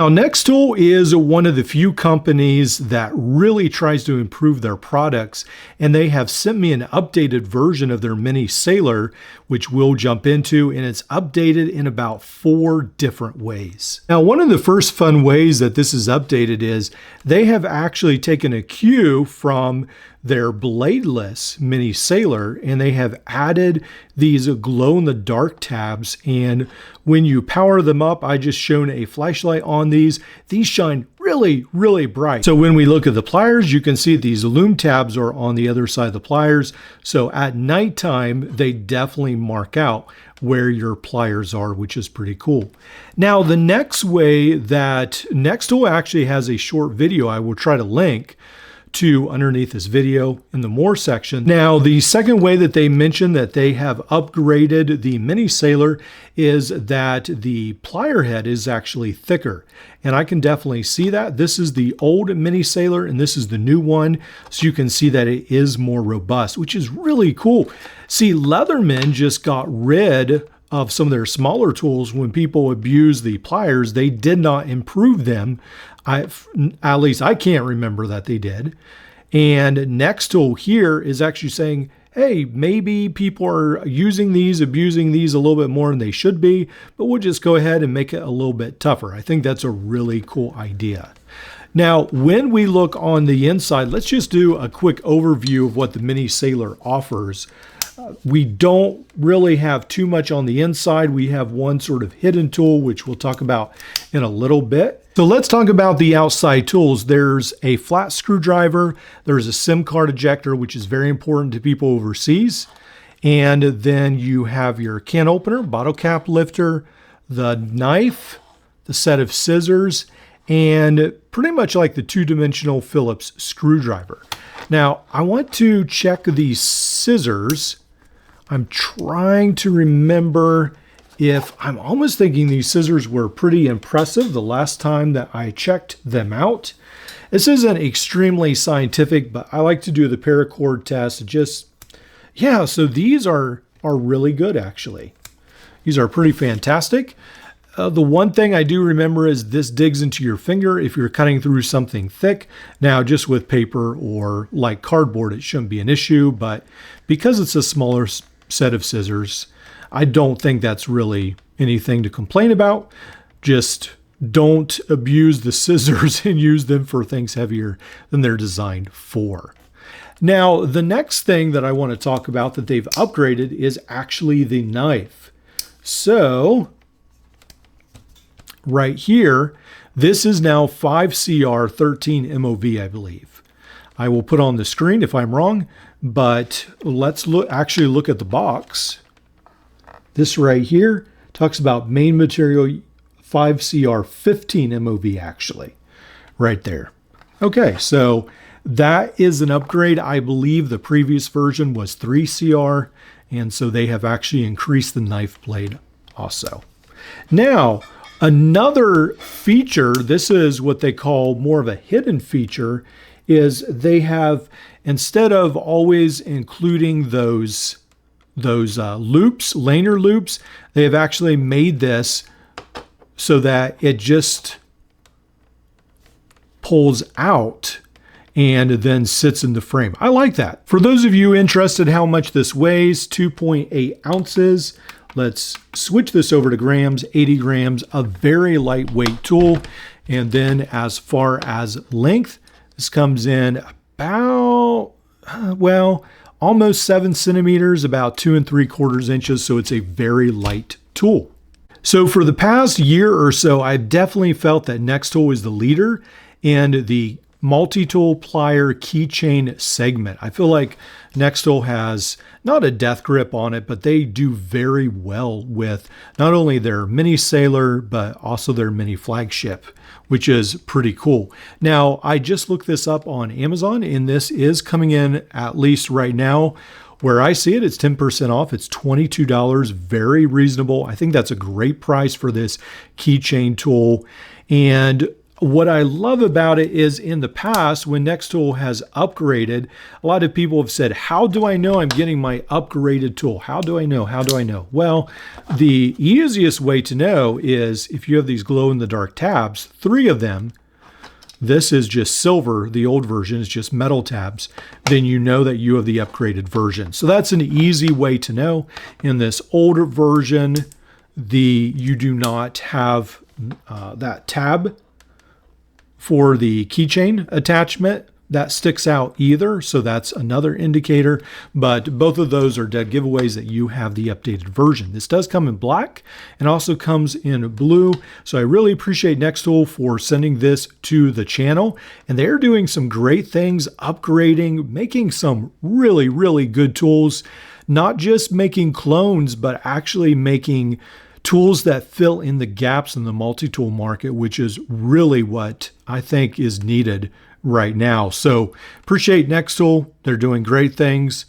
Now, Nextool is one of the few companies that really tries to improve their products, and they have sent me an updated version of their mini sailor, which we'll jump into, and it's updated in about 4 different ways. Now, one of the first fun ways that this is updated is they have actually taken a cue from their bladeless mini sailor, and they have added these glow-in-the-dark tabs, and when you power them up, I just shown a flashlight on these shine really, really bright. So when we look at the pliers, you can see these lume tabs are on the other side of the pliers. So at nighttime, they definitely mark out where your pliers are, which is pretty cool. Now, the next way that Nextool actually has a short video I will try to link to underneath this video in the more section. Now, the second way that they mention that they have upgraded the mini sailor is that the plier head is actually thicker. And I can definitely see that. This is the old mini sailor and this is the new one. So you can see that it is more robust, which is really cool. See, Leatherman just got rid of some of their smaller tools. When people abuse the pliers, they did not improve them. At least I can't remember that they did. And Nextool here is actually saying, hey, maybe people are abusing these a little bit more than they should be, but we'll just go ahead and make it a little bit tougher. I think that's a really cool idea. Now, when we look on the inside, let's just do a quick overview of what the mini sailor offers. We don't really have too much on the inside. We have one sort of hidden tool, which we'll talk about in a little bit. So let's talk about the outside tools. There's a flat screwdriver. There's a SIM card ejector, which is very important to people overseas. And then you have your can opener, bottle cap lifter, the knife, the set of scissors, and pretty much like the 2-dimensional Phillips screwdriver. Now, I want to check these scissors. I'm trying to remember if I'm almost thinking these scissors were pretty impressive the last time that I checked them out. This isn't extremely scientific, but I like to do the paracord test. Yeah, so these are really good, actually. These are pretty fantastic. The one thing I do remember is this digs into your finger if you're cutting through something thick. Now, just with paper or like cardboard, it shouldn't be an issue, but because it's a smaller set of scissors, I don't think that's really anything to complain about. Just don't abuse the scissors and use them for things heavier than they're designed for. Now, the next thing that I want to talk about that they've upgraded is actually the knife. So right here, this is now 5CR 13 MOV, I believe. I will put on the screen if I'm wrong, but let's actually look at the box. This right here talks about main material 5CR 15 MOV, actually, right there. Okay, so that is an upgrade. I believe the previous version was 3CR, and so they have actually increased the knife blade also. Now, another feature, this is what they call more of a hidden feature, is they have, instead of always including those loops, lanyard loops, they have actually made this so that it just pulls out and then sits in the frame. I like that. For those of you interested how much this weighs, 2.8 ounces. Let's switch this over to grams, 80 grams, a very lightweight tool. And then as far as length, this comes in about, well, almost 7 centimeters, about 2 3/4 inches. So it's a very light tool. So for the past year or so, I've definitely felt that Nextool is the leader in the multi-tool plier keychain segment. I feel like Nextool has not a death grip on it, but they do very well with not only their mini sailor, but also their mini flagship, which is pretty cool. Now, I just looked this up on Amazon, and this is coming in, at least right now, where I see it, it's 10% off. It's $22, very reasonable. I think that's a great price for this keychain tool. And What I love about it is in the past, when Nextool has upgraded, a lot of people have said, how do I know I'm getting my upgraded tool? How do I know? How do I know? Well, the easiest way to know is if you have these glow-in-the-dark tabs, 3 of them, this is just silver, the old version is just metal tabs, then you know that you have the upgraded version. So that's an easy way to know. In this older version, you do not have that tab for the keychain attachment that sticks out either, so that's another indicator, but both of those are dead giveaways that you have the updated version. This does come in black and also comes in blue, so I really appreciate Nextool for sending this to the channel, and they're doing some great things, upgrading, making some really, really good tools, not just making clones, but actually making tools that fill in the gaps in the multi-tool market, which is really what I think is needed right now. So appreciate Nextool. They're doing great things.